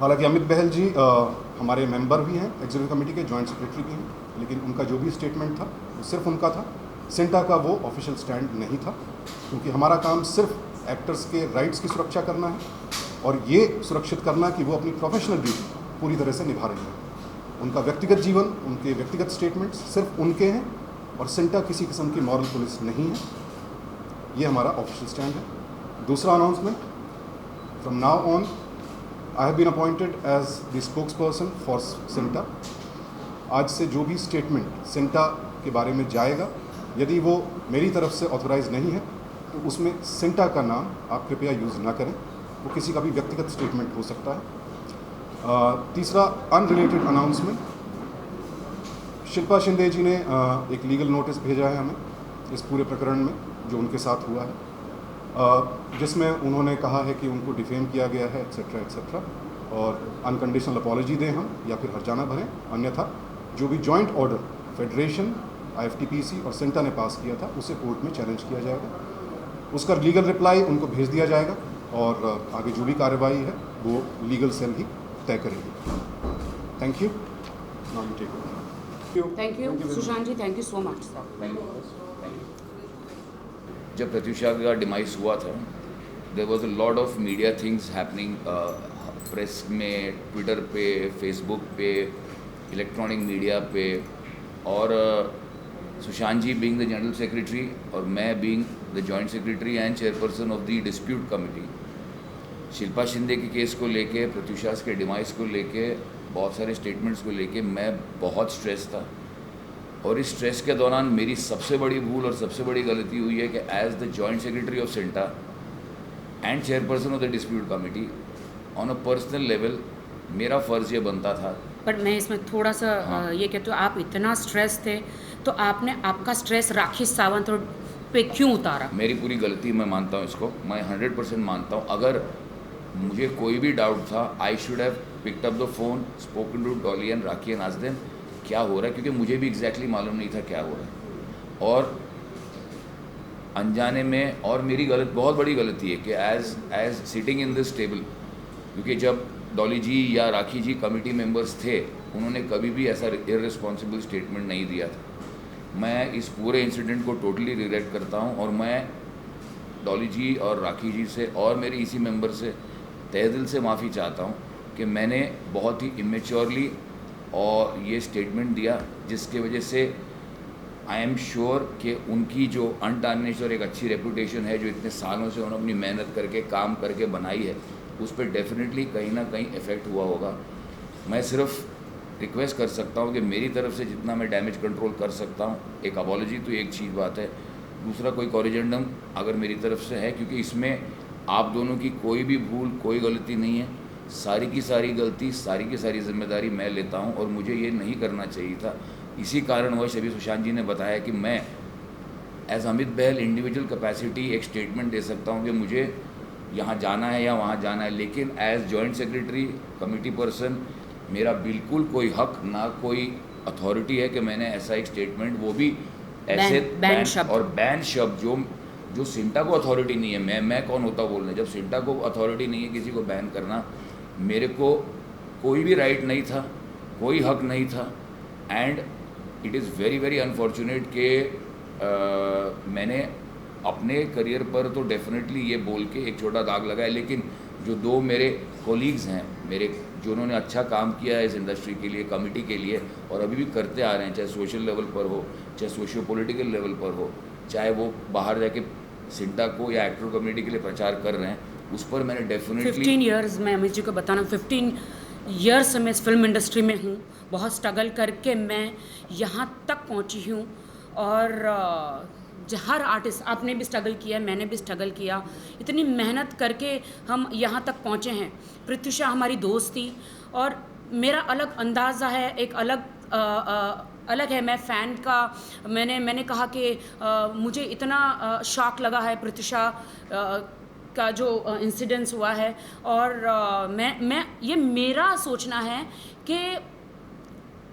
हालांकि अमित बहल जी हमारे मेंबर भी हैं, एग्जीक्यूटिव कमेटी के जॉइंट सेक्रेटरी भी हैं, लेकिन उनका जो भी स्टेटमेंट था वो सिर्फ उनका था। सिंटा का वो ऑफिशियल स्टैंड नहीं था, क्योंकि हमारा काम सिर्फ एक्टर्स के राइट्स की सुरक्षा करना है और ये सुरक्षित करना कि वो अपनी प्रोफेशनल ड्यूटी पूरी तरह से निभा रही हैं। उनका व्यक्तिगत जीवन, उनके व्यक्तिगत स्टेटमेंट्स सिर्फ उनके हैं और सिंटा किसी किस्म की मॉरल पुलिस नहीं है। ये हमारा ऑफिशियल स्टैंड है। दूसरा announcement, from now on I have been appointed as the spokesperson for CINTAA. आज से जो भी स्टेटमेंट सिंटा के बारे में जाएगा, यदि वो मेरी तरफ से ऑथोराइज नहीं है तो उसमें सिंटा का नाम आप कृपया यूज़ ना करें, वो किसी का भी व्यक्तिगत स्टेटमेंट हो सकता है। तीसरा अनरिलेटेड अनाउंसमेंट, शिल्पा शिंदे जी ने एक लीगल नोटिस भेजा है हमें इस पूरे प्रकरण में जो उनके साथ हुआ है, जिसमें उन्होंने कहा है कि उनको डिफेम किया गया है एक्सेट्रा एक्सेट्रा, और अनकंडीशनल अपॉलॉजी दें हम या फिर हर्जाना भरें, अन्यथा जो भी जॉइंट ऑर्डर फेडरेशन, IFTPC और सिंटा ने पास किया था उसे कोर्ट में चैलेंज किया जाएगा। उसका लीगल रिप्लाई उनको भेज दिया जाएगा और आगे जो भी कार्रवाई है वो लीगल सेल ही तय करेगी। Thank you. Now you take over. Thank you Sushant ji, thank you so much sir. जब प्रत्युषा का डिमाइस हुआ था, there was a lot of media things happening, press में, ट्विटर पे, फेसबुक पे, इलेक्ट्रॉनिक मीडिया पे, और Sushant ji being the general secretary और मैं being the joint secretary and chairperson of the dispute committee, Shilpa Shinde के केस को लेके, प्रत्युषा के डिमाइस को लेके, बहुत सारे स्टेटमेंट्स को लेके मैं बहुत स्ट्रेस था। और इस स्ट्रेस के दौरान मेरी सबसे बड़ी भूल और सबसे बड़ी गलती हुई है कि as the joint secretary of CINTAA and chairperson of the dispute committee, on a personal level मेरा फ़र्ज़ ये बनता था। पर मैं इसमें थोड़ा सा ये कहती हूँ, आप इतना स्ट्रेस थे तो आपने आपका स्ट्रेस राखी सावंत पे क्यों उतारा? मेरी पूरी गलती, मैं मानता हूँ इसको, मैं 100% मानता हूँ। अगर मुझे कोई भी डाउट था, I should have picked up the phone, spoken to Dolly and Rakhi and asked them क्या हो रहा है, क्योंकि मुझे भी एग्जैक्टली मालूम नहीं था क्या हो रहा है। और अनजाने में, और मेरी बहुत बड़ी गलती है कि as sitting in this table, क्योंकि जब डॉली जी या राखी जी कमेटी मेंबर्स थे, उन्होंने कभी भी ऐसा इररिस्पॉन्सिबल स्टेटमेंट नहीं दिया था। मैं इस पूरे इंसिडेंट को टोटली रिग्रेट करता हूँ और मैं डॉली जी और राखी जी से और मेरे इसी मेंबर से तहे दिल से माफ़ी चाहता हूँ कि मैंने बहुत ही इमेच्योरली और ये स्टेटमेंट दिया, जिसके वजह से आई एम श्योर कि उनकी जो अनटार्निश्ड और एक अच्छी रेपुटेशन है, जो इतने सालों से उन्होंने अपनी मेहनत करके काम करके बनाई है, उस पर डेफिनेटली कहीं ना कहीं इफ़ेक्ट हुआ होगा। मैं सिर्फ रिक्वेस्ट कर सकता हूँ कि मेरी तरफ से जितना मैं डैमेज कंट्रोल कर सकता हूँ, एक अपॉलॉजी तो एक चीज़ बात है, दूसरा कोई कॉरिजेंडम अगर मेरी तरफ से है, क्योंकि इसमें आप दोनों की कोई भी भूल, कोई गलती नहीं है, सारी की सारी गलती, सारी की सारी जिम्मेदारी मैं लेता हूं और मुझे ये नहीं करना चाहिए था। इसी कारणवश अभी सुशांत जी ने बताया कि मैं एज अमित बहल इंडिविजुअल कैपेसिटी एक स्टेटमेंट दे सकता हूं कि मुझे यहाँ जाना है या वहाँ जाना है, लेकिन as joint secretary, committee person, मेरा बिल्कुल कोई हक ना कोई अथॉरिटी है कि मैंने ऐसा एक स्टेटमेंट, वो भी ऐसे बैन शब्द जो सिंटा को अथॉरिटी नहीं है। मैं कौन होता बोलने, जब सिंटा को अथॉरिटी नहीं है किसी को बैन करना, मेरे को कोई भी राइट नहीं था, कोई हक नहीं था। And it is very very unfortunate कि मैंने अपने करियर पर तो डेफिनेटली ये बोल के एक छोटा दाग लगाया, लेकिन जो दो मेरे कोलीग्स हैं, मेरे जो उन्होंने अच्छा काम किया है इस इंडस्ट्री के लिए, कमिटी के लिए, और अभी भी करते आ रहे हैं, चाहे सोशल लेवल पर हो, चाहे सोशियो पॉलिटिकल लेवल पर हो, चाहे वो बाहर जाके सिंटा को या एक्टर कम्युनिटी के लिए प्रचार कर रहे हैं, उस पर मैंने डेफिनेटली 15 ईयर्स, मैं अमित जी को बताना, 15 ईयर्स से मैं इस फिल्म इंडस्ट्री में हूँ, बहुत स्ट्रगल करके मैं यहाँ तक पहुँची हूँ। और हर आर्टिस्ट, आपने भी स्ट्रगल किया, मैंने भी स्ट्रगल किया, इतनी मेहनत करके हम यहाँ तक पहुँचे हैं। प्रत्युषा हमारी दोस्त थी और मेरा अलग अंदाज़ा है, एक अलग है। मैं फ़ैन का, मैंने कहा कि मुझे इतना शॉक लगा है प्रत्युषा का जो इंसिडेंस हुआ है, और मैं ये मेरा सोचना है कि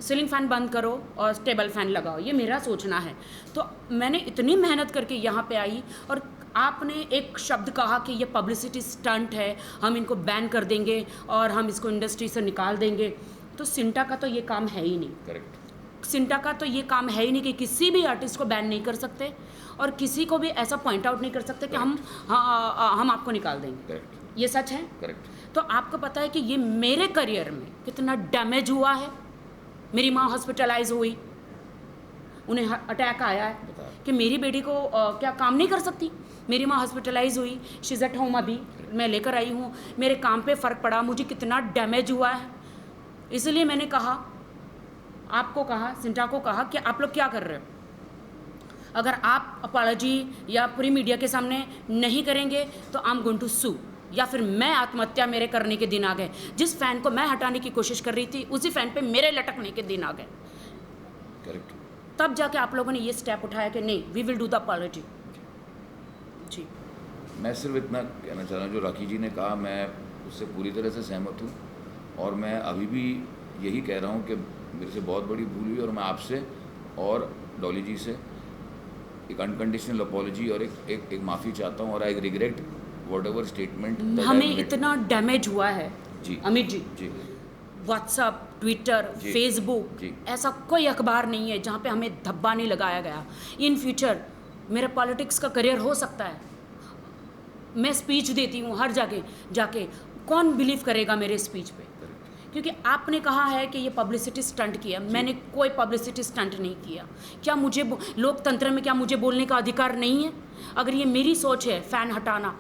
सीलिंग फ़ैन बंद करो और टेबल फ़ैन लगाओ, ये मेरा सोचना है। तो मैंने इतनी मेहनत करके यहाँ पे आई और आपने एक शब्द कहा कि ये पब्लिसिटी स्टंट है, हम इनको बैन कर देंगे और हम इसको इंडस्ट्री से निकाल देंगे। तो सिंटा का तो ये काम है ही नहीं। करेक्ट। सिंटा का तो ये काम है ही नहीं कि किसी भी आर्टिस्ट को बैन नहीं कर सकते और किसी को भी ऐसा पॉइंट आउट नहीं कर सकते कि हम आपको निकाल देंगे। करेक्ट। ये सच है। करेक्ट। तो आपको पता है कि ये मेरे करियर में कितना डैमेज हुआ है। मेरी माँ हॉस्पिटलाइज हुई, उन्हें अटैक आया है बताया। कि मेरी बेटी को क्या काम नहीं कर सकती। मेरी माँ हॉस्पिटलाइज हुई, शी इज़ एट होम, अभी मैं लेकर आई हूँ। मेरे काम पे फ़र्क पड़ा, मुझे कितना डैमेज हुआ है। इसलिए मैंने कहा, आपको कहा, सिंटा को कहा कि आप लोग क्या कर रहे हो। अगर आप अपॉलॉजी या पूरी मीडिया के सामने नहीं करेंगे तो आई एम गोइंग टू सू, या फिर मैं आत्महत्या मेरे करने के दिन आ गए। जिस फ़ैन को मैं हटाने की कोशिश कर रही थी उसी फ़ैन पे मेरे लटकने के दिन आ गए। करेक्ट। तब जाके आप लोगों ने ये स्टेप उठाया कि नहीं, we will do the apology. जी, मैं सिर्फ इतना कहना चाह रहा हूँ, जो राखी जी ने कहा मैं उससे पूरी तरह से सहमत हूँ और मैं अभी भी यही कह रहा हूँ कि मेरे से बहुत बड़ी भूल हुई और मैं आपसे और डॉली जी से एक अनकंडीशनल अपॉलॉजी और एक माफ़ी चाहता हूँ और I regret what ever statement हमें इतना डैमेज हुआ है जी अमित जी। जी व्हाट्सअप, ट्विटर, जी, फेसबुक, जी। ऐसा कोई अखबार नहीं है जहाँ पे हमें धब्बा नहीं लगाया गया। इन फ्यूचर मेरा पॉलिटिक्स का करियर हो सकता है। मैं स्पीच देती हूँ हर जगह जाके, कौन बिलीव करेगा मेरे स्पीच पे? क्योंकि आपने कहा है कि ये पब्लिसिटी स्टंट किया। मैंने कोई पब्लिसिटी स्टंट नहीं किया। क्या मुझे लोकतंत्र में क्या मुझे बोलने का अधिकार नहीं है? अगर ये मेरी सोच है फ़ैन हटाना,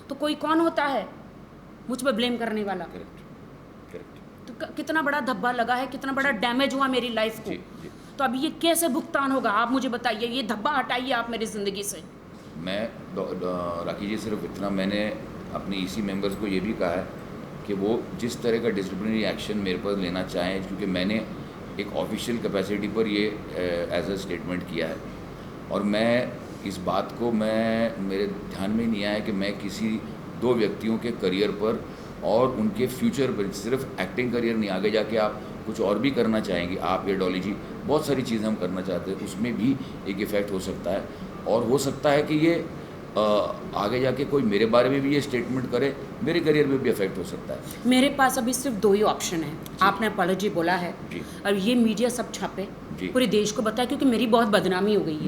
तो कोई कौन होता है मुझ पर ब्लेम करने वाला? करेक्ट। करेक्ट। तो कितना बड़ा धब्बा लगा है, कितना बड़ा डैमेज हुआ मेरी लाइफ को। जी जी। तो अभी ये कैसे भुगतान होगा, आप मुझे बताइए। ये धब्बा हटाइए आप मेरी ज़िंदगी से। मैं राखी जी सिर्फ इतना, मैंने अपने ईसी मेंबर्स को ये भी कहा है कि वो जिस तरह का डिसिप्लिनरी एक्शन मेरे पर लेना चाहें, क्योंकि मैंने एक ऑफिशियल कैपेसिटी पर ये एज अ स्टेटमेंट किया है और मैं इस बात को मेरे ध्यान में नहीं आया कि मैं किसी दो व्यक्तियों के करियर पर और उनके फ्यूचर पर, सिर्फ एक्टिंग करियर नहीं, आगे जाके आप कुछ और भी करना चाहेंगे, आप या डॉली जी, बहुत सारी चीज़ें हम करना चाहते हैं, उसमें भी एक इफ़ेक्ट हो सकता है और हो सकता है कि ये आगे जाके कोई मेरे बारे में भी ये स्टेटमेंट करे, मेरे करियर में भी इफेक्ट हो सकता है। मेरे पास अभी सिर्फ दो ही ऑप्शन है। आपने अपॉलॉजी बोला है जी। और ये मीडिया सब छापे, जी। पूरे देश को बताया, क्योंकि मेरी बहुत बदनामी हो गई है।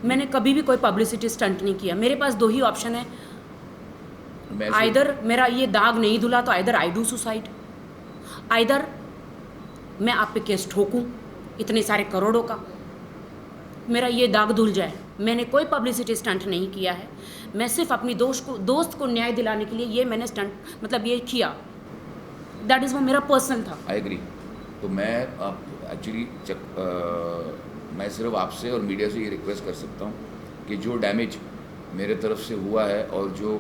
मैंने कभी भी कोई पब्लिसिटी स्टंट नहीं किया। मेरे पास दो ही ऑप्शन है, आइदर मेरा ये दाग नहीं धुला तो either I do suicide, either मैं आप पे केस ठोकूं इतने सारे करोड़ों का, मेरा ये दाग धुल जाए। मैंने कोई पब्लिसिटी स्टंट नहीं किया है। मैं सिर्फ अपनी दोस्त को न्याय दिलाने के लिए ये मैंने स्टंट, मतलब ये किया। दैट इज़ वो मेरा पर्सनल था। I agree. तो मैं एक्चुअली मैं सिर्फ आपसे और मीडिया से ये रिक्वेस्ट कर सकता हूँ कि जो डैमेज मेरे तरफ से हुआ है और जो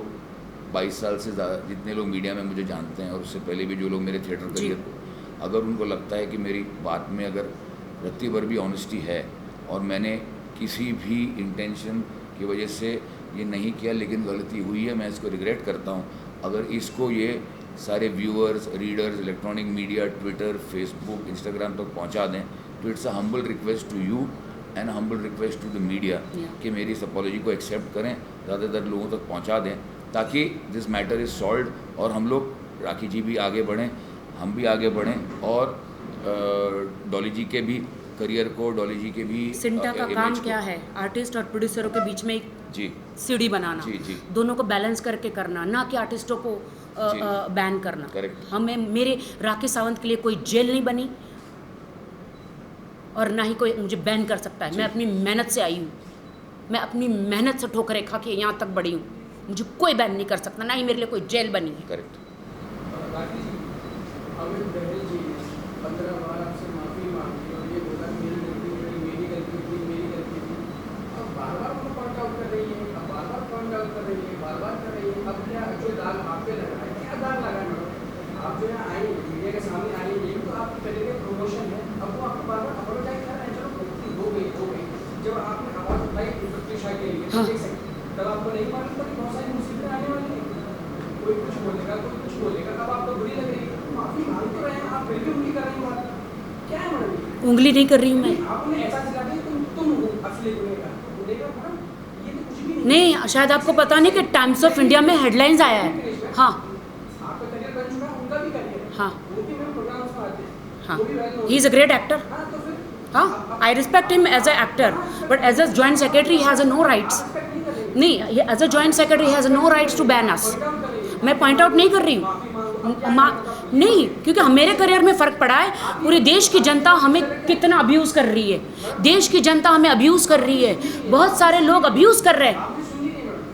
22 साल से ज़्यादा जितने लोग मीडिया में मुझे जानते हैं और उससे पहले भी जो लोग मेरे थिएटर करियर को, अगर उनको लगता है कि मेरी बात में अगर रत्ती भर भी ऑनेस्टी है और मैंने किसी भी इंटेंशन की वजह से ये नहीं किया लेकिन गलती हुई है, मैं इसको रिग्रेट करता हूँ। अगर इसको ये सारे viewers, readers, electronic media, Twitter, Facebook, Instagram तक पहुँचा दें तो it's a humble request to you and humble request to the media कि मेरी इस अपॉलॉजी को एक्सेप्ट करें, ज़्यादातर लोगों तक पहुँचा दें ताकि दिस मैटर इज़ सॉल्व और हम लोग, राखी जी भी आगे बढ़ें, हम भी आगे बढ़ें और डॉली जी के भी करियर को, डॉली जी के भी सिंटा का काम क्या है? आर्टिस्ट और प्रोड्यूसरों के बीच में एक जी सीढ़ी बनाना, जी जी, दोनों को बैलेंस करके करना, ना कि आर्टिस्टों को बैन करना। करेक्ट। हमें, मेरे राकेश सावंत के लिए कोई जेल नहीं बनी और ना ही कोई मुझे बैन कर सकता है। मैं अपनी मेहनत से आई हूँ, मैं अपनी मेहनत से ठोकरें खा के यहाँ तक बढ़ी हूँ। मुझे कोई बैन नहीं कर सकता, ना ही मेरे लिए कोई जेल बनी है। करेक्ट। राखी जी, अमित बहल जी 15 बार आपसे माफ़ी मांगी और ये बोला मेरी गलती थी। अब बार-बार वो पॉइंट आउट कर रही है, अब बार-बार पॉइंट आउट कर रही है, बार-बार कर रही है। अब क्या जो दाग आप पे लग रहा है, क्या दाग लगा है मैडम? आप जो है आई मीडिया के सामने आई, ये तो आपकी पहले का प्रमोशन है। अब वो आपको बार-बार अपोलोजाइज कर रहे हैं, चलो गलती हो गई। जब आपने आवाज़ उठाई प्रतिशा के लिए, एक सेकंड, तब आपको नहीं मालूम था कि बहुत सारी मुसीबतें आने वाली हैं। कोई कुछ बोलेगा, कोई कुछ बोलेगा, अब आपको बुरी लग रही है। माफ़ी मांग तो रहे हैं आप, फिर भी उंगली कर रही हैं। क्या है मैडम? उंगली नहीं कर रही हूँ मैं। आपने ऐसा चला कि तुम हो असली गुनहगार। गुनहगार मैडम, ये तो कुछ भी नहीं नहीं, शायद आपको पता नहीं कि टाइम्स ऑफ इंडिया में हेडलाइंस आया है। हाँ आपका करियर बन चुका है, उनका भी करियर है। हाँ वो भी मेरे प्रोग्राम्स में आते हैं। हाँ, वो भी वायरल हो he is a great actor. हाँ, तो फिर हाँ, I respect him as a actor, but as a joint secretary has a no rights. नहीं, as a joint secretary has no rights to ban us. मैं point out नहीं कर रही हूँ, नहीं, क्योंकि मेरे करियर में फ़र्क पड़ा है। पूरे देश की जनता हमें कितना अब्यूज़ कर रही है, देश की जनता हमें अब्यूज़ कर रही है, बहुत सारे लोग अब्यूज़ कर रहे हैं।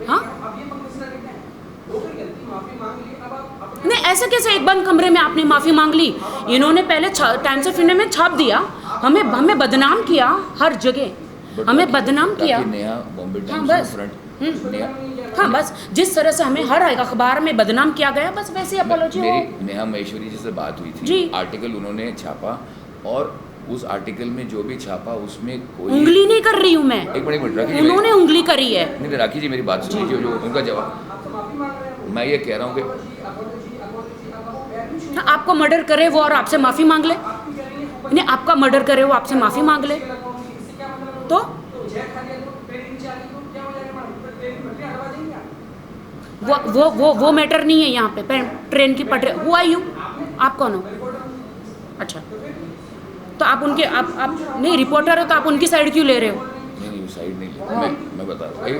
हाँ, अब ये मसला कहते हैं, हो गई गलती, माफी मांग ली, अब आप अपने नहीं, ऐसे कैसे एक बंद कमरे में आपने माफ़ी मांग ली? इन्होंने पहले टाइम्स ऑफ इंडिया में छाप दिया, हमें बदनाम किया हर जगह, हमें बदनाम किया। नेहा बॉम्बे हाँ टाइम्स बस, में फ्रंट नेहा हाँ बस, जिस तरह से हमें हर अखबार में बदनाम किया गया, बस वैसे अपोलॉजी हो। मेरी नेहा महेश्वरी जी से बात हुई थी, जी। आर्टिकल उन्होंने छापा और उस आर्टिकल में जो भी छापा उसमें कोई उंगली नहीं कर रही हूँ मैं, एक मिनट राखी जी, उन्होंने उंगली करी है। नहीं राखी जी मेरी बात सुनिए, जो उनका जवाब आपसे माफी मांग रहे हैं। मैं ये कह रहा हूँ कि apology, अब आप पैर भी छू हाँ, आपको मर्डर करे वो और आपसे माफ़ी मांग ले, आपकी कह रही है, नहीं, आपका मर्डर करे वो आपसे माफ़ी मांग ले, लगाऊंगी, इससे क्या मतलब है? तो जय खा लिया तो पैर नीचे आ गई तो क्या हो जाएगा मैडम? तो ट्रेन की पटरी हटवा देंगे आप? वो मैटर नहीं है यहाँ पे। ट्रेन की पटरी, वो आई हूँ, आप कौन हो? अच्छा, तो आप उनके आप नहीं, रिपोर्टर हो तो आप उनकी साइड क्यों ले रहे हो? नहीं साइड नहीं लेता, मैं बता रहा हूँ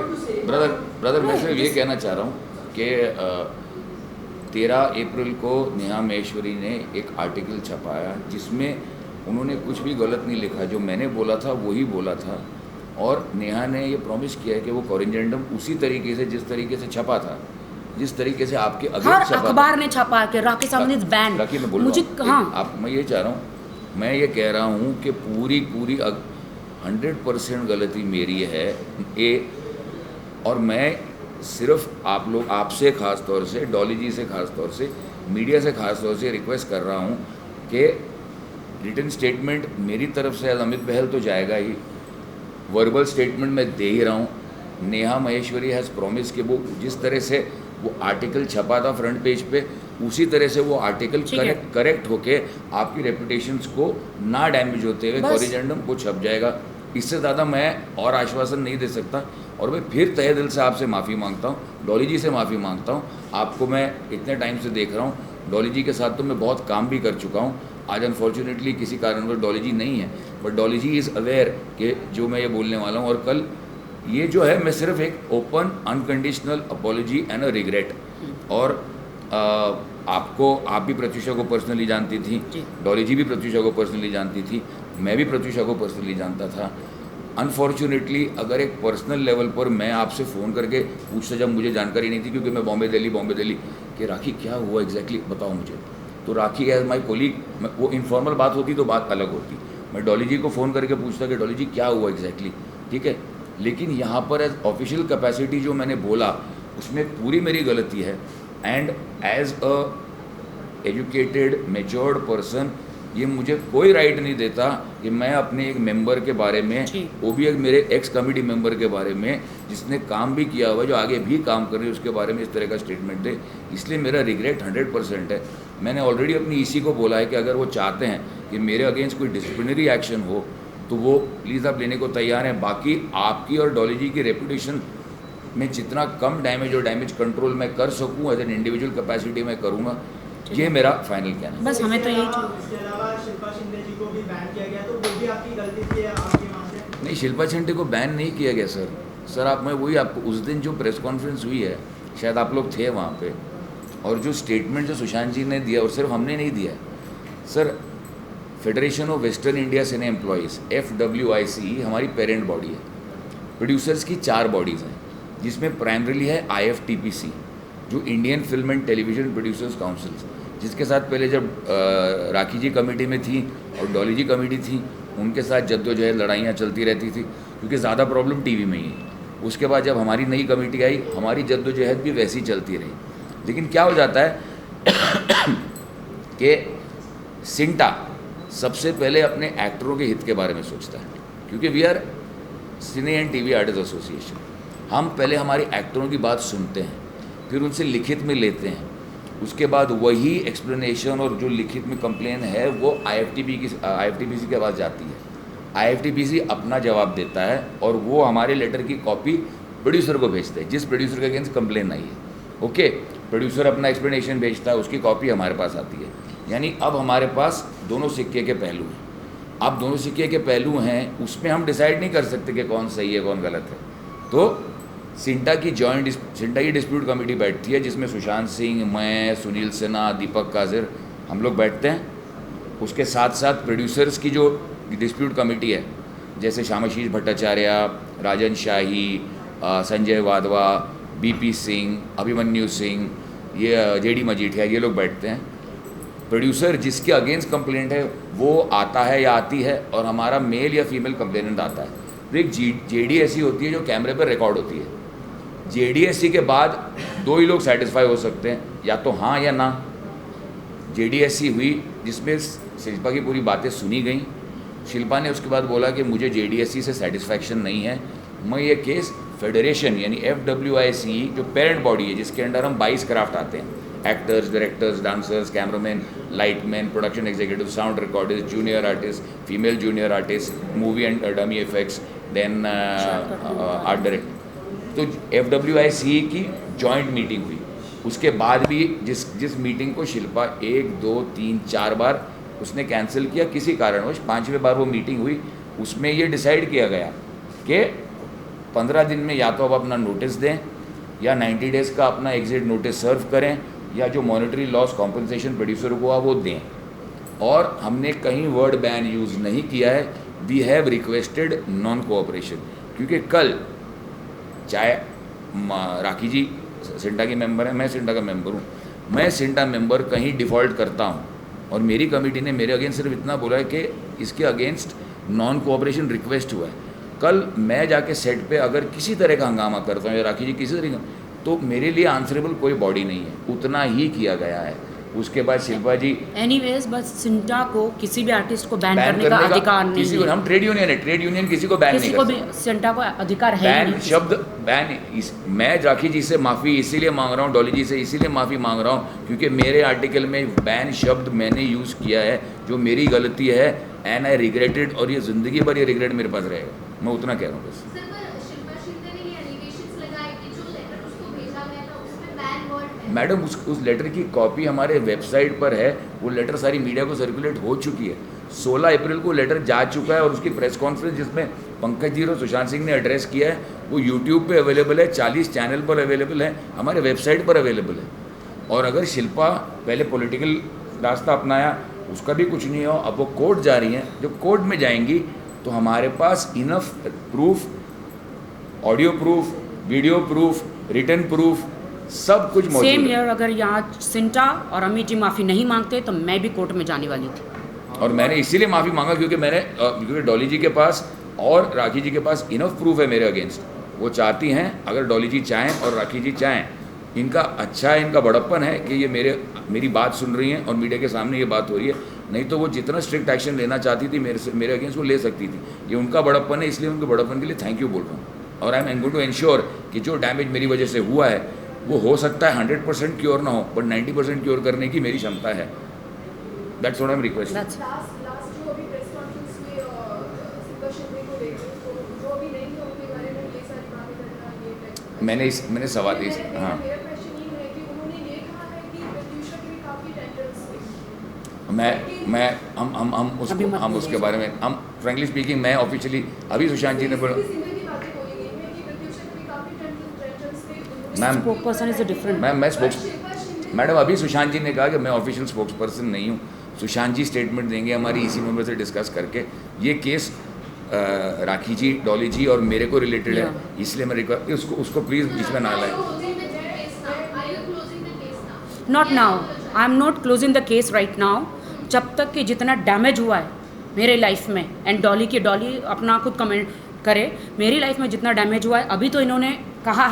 ब्रदर मैं सिर्फ ये कहना चाह रहा हूँ कि 13 अप्रैल को नेहा महेश्वरी ने एक आर्टिकल छपाया जिसमें उन्होंने कुछ भी गलत नहीं लिखा, जो मैंने बोला था वही बोला था, और नेहा ने ये प्रॉमिस किया है कि वो कॉरिजेंडम उसी तरीके से जिस तरीके से छपा था, जिस तरीके से आपके हर अगेंस्ट छपा था। अखबार ने छपा के राकेश सावंत इज बैन। राखी मैं बोल मुझे रहा हूँ, हाँ, आप मैं ये चाह रहा हूँ, मैं ये कह रहा हूँ कि पूरी 100% गलती मेरी है और मैं सिर्फ आप लोग आपसे ख़ास तौर से, डॉली जी से ख़ास तौर से, मीडिया से ख़ास तौर से रिक्वेस्ट कर रहा हूँ कि रिटन स्टेटमेंट मेरी तरफ से अमित बहल तो जाएगा ही, वर्बल स्टेटमेंट मैं दे ही रहा हूँ। नेहा महेश्वरी हैज़ प्रॉमिस कि वो जिस तरह से वो आर्टिकल छपा था फ्रंट पेज पे, उसी तरह से वो आर्टिकल करेक्ट होके आपकी रेपुटेशंस को ना डैमेज होते हुए कॉरिजेंडम को छप जाएगा। इससे ज़्यादा मैं और आश्वासन नहीं दे सकता, और मैं फिर तहे दिल से आपसे माफ़ी मांगता हूँ, डॉली जी से माफ़ी मांगता हूँ। आपको मैं इतने टाइम से देख रहा हूँ, डॉली जी के साथ तो मैं बहुत काम भी कर चुका हूँ। आज अनफॉर्चुनेटली किसी कारणवश डॉली जी नहीं है, but Dolly ji is aware कि जो मैं ये बोलने वाला हूँ, और कल ये जो है मैं सिर्फ एक open unconditional apology and a regret. और आप भी प्रत्युषा को पर्सनली जानती थी, डॉली जी भी प्रत्युषा को पर्सनली जानती थी, मैं भी प्रत्युषा को पर्सनली जानता था। अनफॉर्चुनेटली अगर एक पर्सनल लेवल पर मैं आपसे फ़ोन करके पूछता, जब मुझे जानकारी नहीं थी क्योंकि मैं बॉम्बे दिल्ली कि राखी क्या हुआ एग्जैक्टली बताओ मुझे, तो राखी एज माई कोलीग, वो इनफॉर्मल बात होती तो बात अलग होती, मैं डॉली जी को फ़ोन करके पूछता कि डॉली जी क्या हुआ एग्जैक्टली, ठीक है। लेकिन यहाँ पर एज ऑफिशियल कैपेसिटी जो मैंने बोला उसमें पूरी मेरी गलती है, and as a educated matured person ये मुझे कोई राइट नहीं देता कि मैं अपने एक मेंबर के बारे में, वो भी एक मेरे एक्स कमेटी मेंबर के बारे में जिसने काम भी किया हुआ, जो आगे भी काम कर रही है, उसके बारे में इस तरह का स्टेटमेंट दे। इसलिए मेरा रिग्रेट 100% है। मैंने ऑलरेडी अपनी ईसी को बोला है कि अगर वो चाहते हैं कि मेरे अगेंस्ट कोई डिसिप्लिनरी एक्शन हो तो वो प्लीज़ आप लेने को तैयार हैं। बाकी आपकी और डॉली जी की रेपुटेशन में जितना कम डैमेज और डैमेज कंट्रोल मैं कर सकूँ एज एन इंडिविजुअल कैपेसिटी में करूँगा, ये मेरा फाइनल कहना है। बस हमें तो यही इसके अलावा शिल्पा शिंदे जी को भी बैन किया गया, तो वो भी आपकी गलती थी आपके वहाँ से? नहीं, शिल्पा शिंदे को बैन नहीं किया गया सर। आप मैं वही आपको उस दिन जो प्रेस कॉन्फ्रेंस हुई है, शायद आप लोग थे वहाँ पे, और जो स्टेटमेंट जो सुशांत जी ने दिया, और सिर्फ हमने नहीं दिया sir, federation of western India cine employees FWIC हमारी पेरेंट बॉडी है। प्रोड्यूसर्स की 4 बॉडीज़ हैं, जिसमें प्राइमरीली है IFTPC जो Indian film and television producers council, जिसके साथ पहले जब राखी जी कमेटी में थी और डॉली जी कमेटी थी, उनके साथ जद्दोजहद लड़ाइयाँ चलती रहती थी क्योंकि ज़्यादा प्रॉब्लम टीवी में ही है। उसके बाद जब हमारी नई कमेटी आई, हमारी जद्दोजहद भी वैसी चलती रही। लेकिन क्या हो जाता है कि सिंटा सबसे पहले अपने एक्टरों के हित के बारे में सोचता है, क्योंकि we are cine and TV artiste association. हम पहले हमारे एक्टरों की बात सुनते हैं, फिर उनसे लिखित में लेते हैं, उसके बाद वही एक्सप्लेनेशन और जो लिखित में कंप्लेन है वो IFTPC के पास जाती है। IFTPC अपना जवाब देता है और वो हमारे लेटर की कॉपी प्रोड्यूसर को भेजते हैं, जिस प्रोड्यूसर के अगेंस्ट कंप्लेन आई है। ओके, प्रोड्यूसर अपना एक्सप्लेनेशन भेजता है, उसकी कॉपी हमारे पास आती है। यानी अब हमारे पास दोनों सिक्के के पहलू हैं। अब दोनों सिक्के के पहलू हैं, उसमें हम डिसाइड नहीं कर सकते कि कौन सही है कौन गलत है। तो सिंटा की डिस्प्यूट कमेटी बैठती है, जिसमें सुशांत सिंह, मैं, सुनील सिन्हा, दीपक काजिर, हम लोग बैठते हैं। उसके साथ साथ प्रोड्यूसर्स की जो डिस्प्यूट कमेटी है, जैसे श्यामाशीष भट्टाचार्य, राजन शाही, संजय वाधवा, बीपी सिंह, अभिमन्यु सिंह, ये जेडी मजीठिया, ये लोग बैठते हैं। प्रोड्यूसर जिसके अगेंस्ट कंप्लेंट है वो आता है या आती है, और हमारा मेल या फीमेल कंप्लेनेंट आता है। तो एक जेडी ऐसी होती है जो कैमरे पर रिकॉर्ड होती है। जेडीएससी के बाद दो ही लोग सेटिस्फाई हो सकते हैं, या तो हाँ या ना। जेडीएससी हुई जिसमें शिल्पा की पूरी बातें सुनी गई। शिल्पा ने उसके बाद बोला कि मुझे जेडीएससी से सेटिस्फैक्शन नहीं है, मैं ये केस फेडरेशन यानी FWICE जो पेरेंट बॉडी है, जिसके अंडर हम 22 क्राफ्ट आते हैं, actors, directors, dancers, cameraman, lightman, production executive, sound recordist, junior artist, female junior artist, movie and dummy effects, then art director. तो FWICE की जॉइंट मीटिंग हुई। उसके बाद भी जिस मीटिंग को शिल्पा 1, 2, 3, 4 बार उसने कैंसिल किया किसी कारणवश, 5वें बार वो मीटिंग हुई, उसमें ये डिसाइड किया गया कि 15 दिन में या तो अब अपना नोटिस दें या 90 डेज़ का अपना एग्जिट नोटिस सर्व करें, या जो मॉनेटरी लॉस कॉम्पनसेशन प्रोड्यूसर को हुआ वो दें। और हमने कहीं वर्ड बैन यूज़ नहीं किया है। We have requested non cooperation, क्योंकि कल चाहे राखी जी सिंटा की मेंबर है, मैं सिंटा का मेंबर हूँ, मैं सिंटा मेंबर कहीं डिफ़ॉल्ट करता हूँ और मेरी कमेटी ने मेरे अगेंस्ट सिर्फ इतना बोला है कि इसके अगेंस्ट नॉन कोऑपरेशन रिक्वेस्ट हुआ है। कल मैं जाके सेट पे अगर किसी तरह का हंगामा करता हूँ या राखी जी किसी तरह का, तो मेरे लिए आंसरेबल कोई बॉडी नहीं है, उतना ही किया गया है। उसके बाद शिल्पा जी एनीवेज बस सिंटा को किसी भी आर्टिस्ट को बैन करने का अधिकार नहीं किसी को, है। हम ट्रेड यूनियन है, ट्रेड यूनियन किसी को बैन नहीं किसी कर को भी सकता। सिंटा को अधिकार है ही बैन नहीं। शब्द बैन मैं राखी जी से माफ़ी इसीलिए मांग रहा हूँ, डॉली जी से इसीलिए माफ़ी मांग रहा हूँ क्योंकि मेरे आर्टिकल में बैन शब्द मैंने यूज़ किया है, जो मेरी गलती है, एंड आई रिग्रेटेड, और ये ज़िंदगी भर ये रिग्रेट मेरे पास रहेगा। मैं उतना कह रहा हूँ बस। मैडम उस लेटर की कॉपी हमारे वेबसाइट पर है, वो लेटर सारी मीडिया को सर्कुलेट हो चुकी है। 16 अप्रैल को लेटर जा चुका है और उसकी प्रेस कॉन्फ्रेंस जिसमें पंकज जी और सुशांत सिंह ने एड्रेस किया है वो यूट्यूब पे अवेलेबल है, 40 चैनल पर अवेलेबल है, हमारे वेबसाइट पर अवेलेबल है। और अगर शिल्पा पहले पॉलिटिकल रास्ता अपनाया, उसका भी कुछ नहीं हो, अब वो कोर्ट जा रही हैं, जब कोर्ट में जाएंगी तो हमारे पास enough proof, audio proof, video proof, written proof, सब कुछ मौजूद है। सेम ईयर अगर यहाँ सिंटा और अमित जी माफ़ी नहीं मांगते तो मैं भी कोर्ट में जाने वाली थी। और मैंने इसीलिए माफ़ी मांगा क्योंकि डॉली जी के पास और राखी जी के पास इनफ प्रूफ है मेरे अगेंस्ट। वो चाहती हैं, अगर डॉली जी चाहें और राखी जी चाहें, इनका अच्छा है, इनका बड़प्पन है कि ये मेरी बात सुन रही हैं और मीडिया के सामने ये बात हो रही है। नहीं तो वो जितना स्ट्रिक्ट एक्शन लेना चाहती थी मेरे अगेंस्ट वो ले सकती थी। ये उनका बड़प्पन है, इसलिए उनके बड़प्पन के लिए थैंक यू बोल रहा हूँ। और I am going to ensure कि जो डैमेज मेरी वजह से हुआ है वो हो सकता है 100% क्योर ना हो, बट 90% क्योर करने की मेरी क्षमता है। That's what I am requesting. मैंने सवाल इस हाँ मैं हम उसके बारे में हम फ्रेंकली स्पीकिंग मैं ऑफिशियली अभी सुशांत जी ने बोला स्पोक्सपर्सन इज डिफरेंट। मैं स्पोक्स मैडम अभी सुशांत जी ने कहा कि मैं ऑफिशियल स्पोक्स पर्सन नहीं हूँ। सुशांत जी स्टेटमेंट देंगे हमारी इसी मेंबर से डिस्कस करके। ये केस राखी जी, डॉली जी और मेरे को रिलेटेड है, इसलिए मैं रिक्वेस्ट उसको प्लीज़ बीच में ना लाएं। Not now, I am not closing the case right now, जब तक कि जितना डैमेज हुआ है मेरे लाइफ में, एंड डॉली अपना खुद कमेंट करे, मेरी लाइफ में जितना डैमेज हुआ है, अभी तो इन्होंने कहा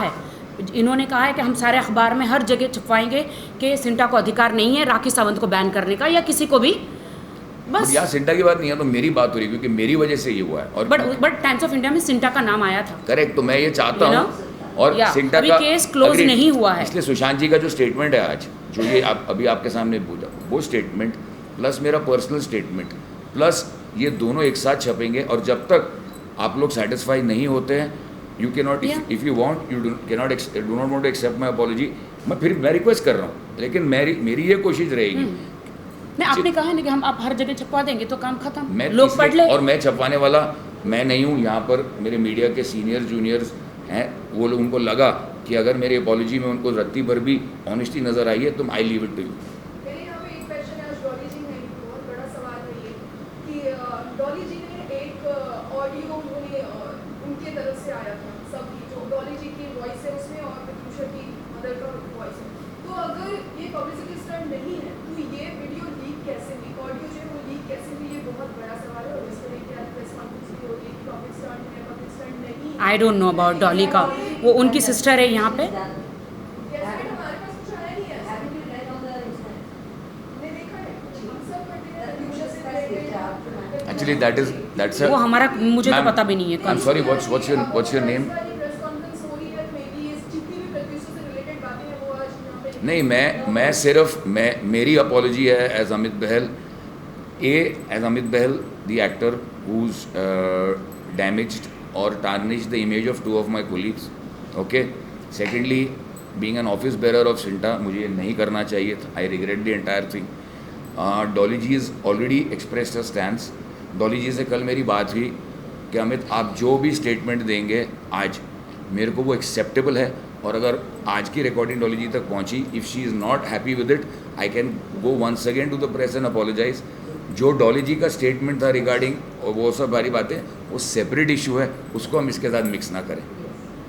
है कि हम सारे अखबार में हर जगह छपवाएंगे कि सिंटा को अधिकार नहीं है राखी सावंत को बैन करने का या किसी को भी। बस यहाँ सिंटा की बात नहीं है तो मेरी बात हो रही है क्योंकि मेरी वजह से ये हुआ है। और बट टाइम्स ऑफ इंडिया में सिंटा का नाम आया था। करेक्ट, तो मैं ये चाहता हूँ और सिंटा अभी का केस क्लोज नहीं हुआ है। इसलिए सुशांत जी का जो स्टेटमेंट है आज, जो ये अभी आपके सामने बोला, वो स्टेटमेंट प्लस मेरा पर्सनल स्टेटमेंट प्लस ये दोनों एक साथ छपेंगे। और जब तक आप लोग सेटिस्फाई नहीं होते हैं you can not, if you want, you do not want to accept my apology, मैं रिक्वेस्ट कर रहा हूँ, लेकिन मेरी ये कोशिश रहेगी। नहीं, आपने कहा ना कि हम आप हर जगह छपवा देंगे तो काम खत्म, मैं लोग पढ़ ले। और मैं छपवाने वाला मैं नहीं हूँ। यहाँ पर मेरे मीडिया के सीनियर जूनियर्स हैं, वो लोग, उनको लगा कि अगर मेरी अपॉलॉजी में उनको रत्ती भर भी ऑनेस्टी नज़र आई है तो I leave it to you. मेरे यहाँ पे एक क्वेश्चन है, डॉली जी है, बहुत बड़ा सवाल है ये कि डॉली जी ने एक ऑडियो उनके तरफ से आया था, सबकी जो डॉली जी की वॉइस है उसमें और प्रत्युषा की मदर का वॉइस है, तो अगर ये पब्लिसिटी स्टंट नहीं है तो ये वीडियो लीक कैसे हुई, ऑडियो जो है वो लीक कैसे हुई, ये बहुत बड़ा सवाल है। और इस पर एक प्रेस कॉन्फ्रेंस भी होगी कि पब्लिक स्टंट है, पब्लिक स्टंट नहीं। I don't know about Dolly का, वो उनकी सिस्टर है यहाँ पे। हमारे पास कुछ आया नहीं है, हमने देखा है, हम सब पढ़ते हैं प्रत्युषा से related। एक्चुअली दैट्स वो हमारा, मुझे तो पता भी नहीं है आई एम कौन। Sorry, what's your name? Press conference हो रही है, मे बी ये जितनी भी प्रत्युषा से रिलेटेड बातें हैं वो आज यहाँ पे नहीं, मैं सिर्फ मेरी अपॉलॉजी है as Amit Bahl, as Amit Bahl the actor who's damaged or tarnished the image of two of my colleagues. Okay. Secondly, being an office bearer of Sinta, मुझे नहीं करना चाहिए था. I regret the entire thing. Dolly ji is already expressed a stance. Dolly ji से कल मेरी बात हुई कि अमित आप जो भी स्टेटमेंट देंगे आज, मेरे को वो एक्सेप्टेबल है, और अगर आज की रिकॉर्डिंग डॉली जी तक पहुंची, if she is not happy with it, I can go once again to the press and apologise. जो डॉली जी का स्टेटमेंट था रिगार्डिंग, और वो सब सारी बातें, वो सेपरेट इशू है, उसको हम इसके साथ मिक्स ना करें,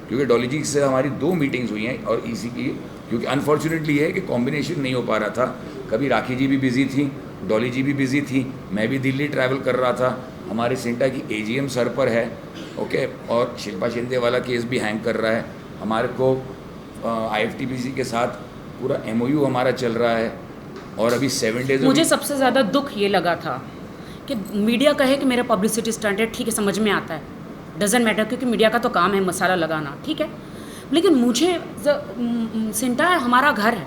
क्योंकि डॉली जी से हमारी 2 मीटिंग्स हुई हैं, और इसी की, क्योंकि अनफॉर्चुनेटली ये है कि कॉम्बिनेशन नहीं हो पा रहा था। कभी राखी जी भी बिज़ी थी, डॉली जी भी बिज़ी थी, मैं भी दिल्ली ट्रैवल कर रहा था, हमारे सिंटा की AGM सर पर है, ओके, और शिल्पा शिंदे वाला केस भी हैंग कर रहा है, हमारे को IFTPC के साथ पूरा MOU हमारा चल रहा है, और अभी 7 डेज। मुझे सबसे ज़्यादा दुख ये लगा था कि मीडिया कहे कि मेरा पब्लिसिटी स्टंट है, ठीक है, समझ में आता है, डजेंट मैटर, क्योंकि मीडिया का तो काम है मसाला लगाना, ठीक है, लेकिन मुझे सिंटा हमारा घर है,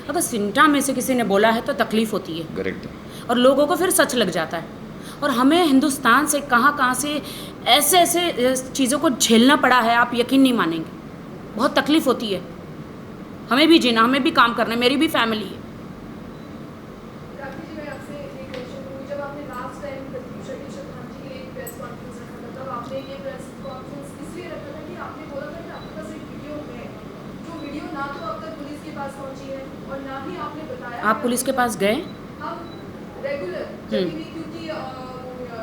अगर सिंटा में से किसी ने बोला है तो तकलीफ़ होती है, करेक्ट, और लोगों को फिर सच लग जाता है, और हमें हिंदुस्तान से कहाँ से ऐसे चीज़ों को झेलना पड़ा है, आप यकीन नहीं मानेंगे, बहुत तकलीफ़ होती है, हमें भी जीना, हमें भी काम करना है, मेरी भी फैमिली है। राखी जी, मैं आपसे एक क्वेश्चन करूँगी, जब आपने लास्ट टाइम प्रत्युषा की श्रद्धांजलि के लिए एक प्रेस कॉन्फ्रेंस रखा था, तब आपने ये प्रेस कॉन्फ्रेंस इसलिए रखा था कि आपने बोला था कि आपके पास एक वीडियो है, जो वीडियो ना तो अब तक पुलिस के पास पहुंची है, और ना ही आपने बताया। आप पुलिस के पास गए? हम रेगुलर जब भी, क्योंकि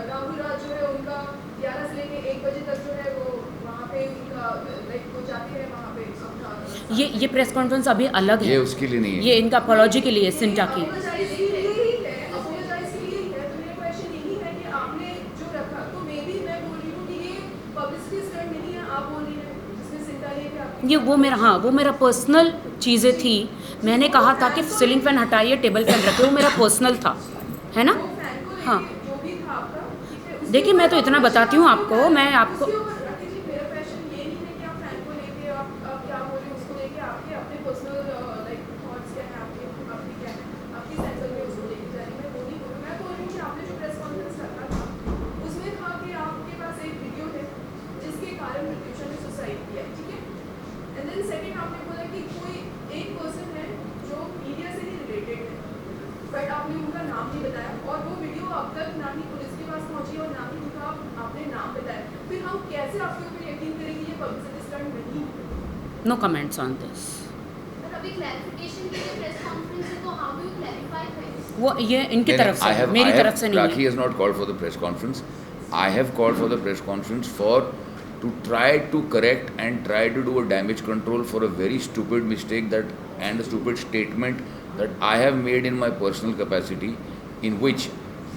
राहुल राज जो है उनका 11 से लेके 1 बजे तक जो है वो वहाँ पे उनका लाइक वो जाते हैं वहाँ पे अपना। ये प्रेस कॉन्फ्रेंस अभी अलग है, ये उसके लिए नहीं है, ये इनका अपॉलॉजी के लिए, सिंटा की। अपोलोजाइज के लिए ही है, अपोलोजाइज के लिए ही है, तो मेरा क्वेश्चन यही है कि आपने जो रखा, तो मे बी मैं बोल रही हूँ कि ये पब्लिसिटी स्टंट नहीं है, आप बोल रही हैं जिसमें सिंटा ने कि आपकी ये वो मेरा पर्सनल चीज़ें थी, मैंने कहा था कि सीलिंग फैन हटाइए, टेबल फैन रखिए, वो मेरा पर्सनल था, है ना। फैन को हाँ, लेके जो भी था आपका, ठीक है, देखिए मैं तो इतना बताती हूँ आपको, मैं आपको, राखी जी, मेरा क्वेश्चन ये नहीं है कि आप फैन को लेके आप क्या बोल रहे हैं उसको लेके, आपके अपने पर्सनल लाइक थॉट्स क्या हैं, आपकी क्या है, आपकी सेंसर में उसको लेके जा रही है, मैं वो नहीं बोल रही, मैं बोल रही हूँ कि आपने जो प्रेस कॉन्फ्रेंस रखा था उसमें था कि आपके पास एक वीडियो है जिसके कारण प्रत्युषा ने सुसाइड किया, ठीक है, एंड देन सेकंड आपने बोला कि कोई एक पर्सन है जो मीडिया से ही रिलेटेड है, बट आपने उनका नाम नहीं बताया, और वो वीडियो अब तक ना ही पुलिस के पास पहुंची और ना ही उनका आपने नाम बताया, फिर हम कैसे आपके ऊपर यकीन करेंगे ये पब्लिसिटी स्टंट नहीं है? No comments on this. अभी क्लैरिफिकेशन के लिए प्रेस कॉन्फ्रेंस है, तो how do you clarify things? वो ये इनकी तरफ से है, मेरी तरफ से नहीं Rakhi है। has not called for the press conference. I have called for the press conference to try to correct and try to do a damage control for a very stupid mistake and a stupid statement that I have made in my personal capacity, in which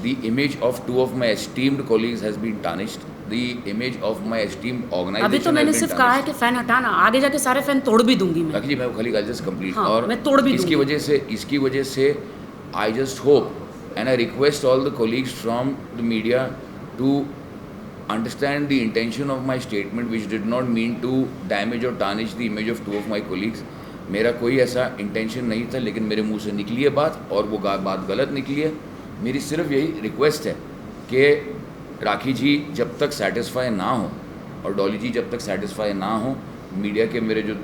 the image of 2 of my esteemed colleagues has been tarnished. The image of my esteemed organization अभी तो मैंने has been सिर्फ कहा है tarnished. कि fan हटाना, आगे जाके सारे फैन तोड़ भी दूंगी मैं। राखी जी, मैं खाली जस्ट कंप्लीट, हाँ, और मैं तोड़ भी इसकी दूंगी। वजह से I just hope and I request all the colleagues from the media to understand the intention of my statement, which did not mean to damage or tarnish the image of 2 of my colleagues. मेरा कोई ऐसा intention नहीं था, लेकिन मेरे मुंह से निकली है बात, और वो बात गलत निकली है। मेरी सिर्फ यही रिक्वेस्ट है कि राखी जी जब तक सेटिस्फाई ना हो और डॉली जी जब तक सेटिस्फाई ना हो, मीडिया के मेरे जो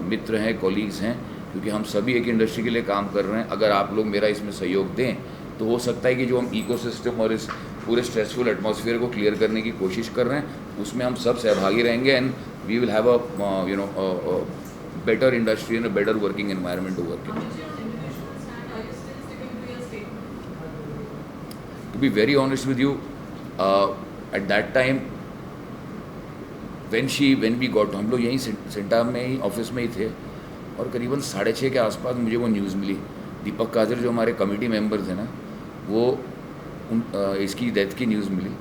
मित्र हैं, कॉलीग्स हैं, क्योंकि हम सभी एक इंडस्ट्री के लिए काम कर रहे हैं, अगर आप लोग मेरा इसमें सहयोग दें तो हो सकता है कि जो हम इकोसिस्टम और इस पूरे स्ट्रेसफुल एटमॉस्फेयर को क्लियर करने की कोशिश कर रहे हैं उसमें हम सब सहभागी रहेंगे and we will have a better industry and a better working environment to work in. To be very honest with you, at that time when we got, हम लोग यहीं सेंटा में ही ऑफिस में ही थे और करीबन 6:30 के आसपास मुझे वो न्यूज़ मिली। दीपक काजर जो हमारे कमेटी मेंबर थे ना, वो इसकी डेथ की न्यूज़ मिली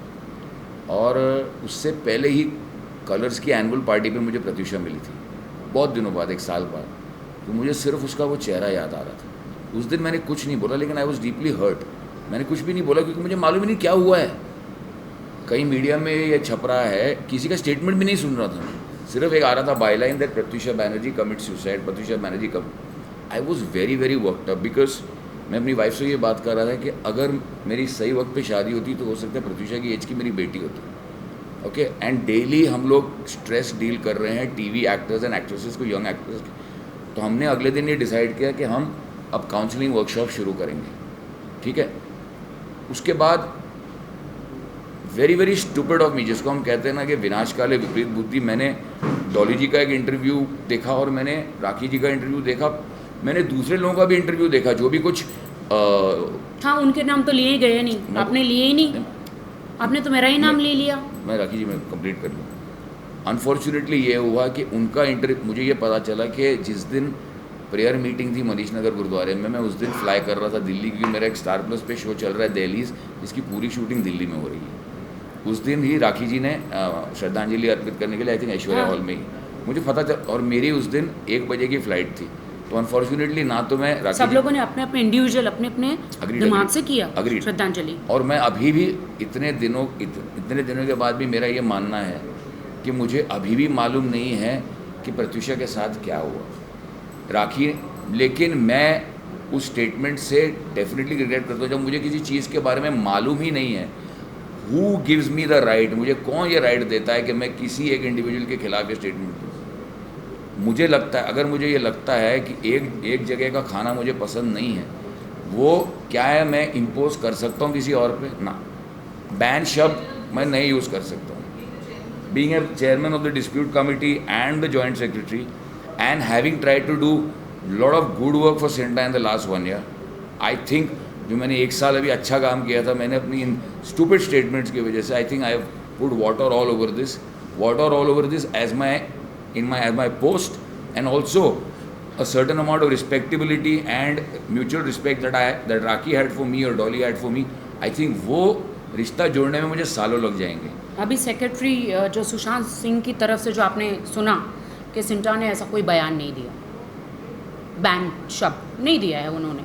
और उससे पहले ही कलर्स की एनुअल पार्टी पे मुझे प्रत्युषा मिली थी, बहुत दिनों बाद, 1 साल बाद। तो मुझे सिर्फ उसका वो चेहरा याद आ रहा था। उस दिन मैंने कुछ नहीं बोला, लेकिन आई वॉज डीपली हर्ट। मैंने कुछ भी नहीं बोला क्योंकि मुझे मालूम ही नहीं क्या हुआ है। कहीं मीडिया में ये छप रहा है, किसी का स्टेटमेंट भी नहीं सुन रहा था मैं, सिर्फ एक आ रहा था byline that Pratyusha Banerjee commit suicide, Pratyusha Banerjee commit. I was very very worked up because मैं अपनी वाइफ से ये बात कर रहा था कि अगर मेरी सही वक्त पे शादी होती तो हो सकता है प्रत्युषा की एज की मेरी बेटी होती। ओके, एंड डेली हम लोग स्ट्रेस डील कर रहे हैं, टीवी एक्टर्स एंड एक्ट्रेसेस को, यंग एक्ट्रेस। तो हमने अगले दिन ये डिसाइड किया कि हम अब काउंसलिंग वर्कशॉप शुरू करेंगे, ठीक है। उसके बाद very very stupid of me, जिसको हम कहते हैं ना कि विनाशकाले विपरीत बुद्धि, मैंने डॉली जी का एक इंटरव्यू देखा और मैंने राखी जी का इंटरव्यू देखा, मैंने दूसरे लोगों का भी इंटरव्यू देखा जो भी कुछ हाँ, उनके नाम तो लिए गए नहीं, आपने लिए ही नहीं, आपने तो मेरा ही नाम ले लिया। मैं राखी जी मैं कंप्लीट कर लूँ। अनफॉर्चुनेटली ये हुआ कि उनका मुझे ये पता चला कि जिस दिन प्रेयर मीटिंग थी मनीष नगर गुरुद्वारे में, मैं उस दिन फ्लाई कर रहा था दिल्ली, क्योंकि मेरा एक स्टार प्लस पे शो चल रहा है दिल्लीज, जिसकी पूरी शूटिंग दिल्ली में हो रही है। उस दिन ही राखी जी ने श्रद्धांजलि अर्पित करने के लिए आई थिंक ऐश्वर्या हॉल में ही मुझे पता चला, और मेरी उस दिन 1 बजे की फ़्लाइट थी। तो अनफॉर्चुनेटली ना तो मैं राखी, सब लोगों ने अपने अपने इंडिविजुअल अपने अपने दिमाग से किया श्रद्धांजलि, और मैं अभी भी इतने दिनों के बाद भी मेरा ये मानना है कि मुझे अभी भी मालूम नहीं है कि प्रत्युषा के साथ क्या हुआ राखी। लेकिन मैं उस स्टेटमेंट से डेफिनेटली रिग्रेट करता हूँ जब मुझे किसी चीज़ के बारे में मालूम ही नहीं है। Who gives me the right, मुझे कौन ये राइट देता है कि मैं किसी एक इंडिविजुअल के खिलाफ ये स्टेटमेंट दूँ। मुझे लगता है, अगर मुझे ये लगता है कि एक जगह का खाना मुझे पसंद नहीं है, वो क्या है मैं इम्पोज कर सकता हूँ किसी और पे? ना, बैन शब्द मैं नहीं यूज़ कर सकता हूँ। Being a chairman of the dispute committee and the joint secretary and having tried to do lot of good work for CINTAA in the last 1 year, I think जो मैंने 1 साल अभी अच्छा काम किया था, मैंने अपनी इन स्टूपिड स्टेटमेंट्स की वजह से I think I have put water all over this as my post, and also a certain amount of respectability and mutual respect that Rakhi had for me or Dolly had for me, I think वो रिश्ता जोड़ने में मुझे सालों लग जाएंगे। अभी secretary जो सुशांत सिंह की तरफ से जो आपने सुना कि सिंटा ने ऐसा कोई बयान नहीं दिया, बैन शब्द नहीं दिया है उन्होंने,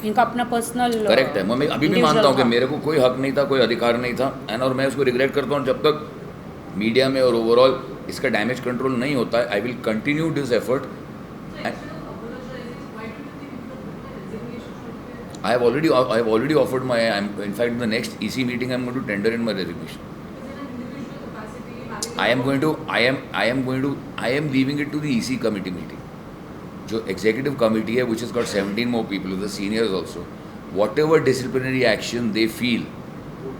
इनका अपना पर्सनल करेक्ट है। मैं अभी भी मानता हूँ कि मेरे को कोई हक नहीं था, कोई अधिकार नहीं था, एंड और मैं उसको रिग्रेट करता हूँ। जब तक मीडिया में और ओवरऑल इसका डैमेज कंट्रोल नहीं होता है, I will continue this effort. I have already offered my, in fact the next EC meeting I am going to tender in my resignation. I am leaving it to the EC committee meeting. जो executive committee है, which has got 17 more people, the seniors also, whatever disciplinary action they feel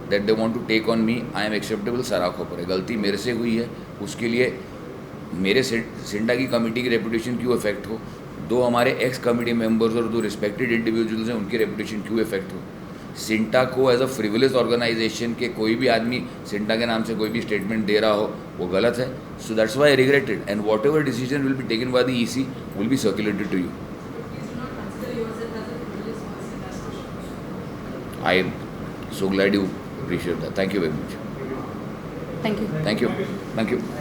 that they want to take on me, I am acceptable। सराखों पर है, गलती मेरे से हुई है, उसके लिए मेरे सिंटा की कमेटी की रेपुटेशन क्यों इफेक्ट हो, 2 हमारे एक्स कमेटी मेंबर्स और 2 रिस्पेक्टेड इंडिविजुअल्स हैं, उनकी रेपुटेशन क्यों इफेक्ट हो। सिंटा को एज अ फ्रिवलेस ऑर्गेनाइजेशन के कोई भी आदमी सिंटा के नाम से कोई भी स्टेटमेंट दे रहा हो, वो गलत है। So that's why I regretted, and whatever decision will be taken by the EC will be circulated to you. I am so glad you appreciate that. Thank you very much. Thank you. Thank you. Thank you.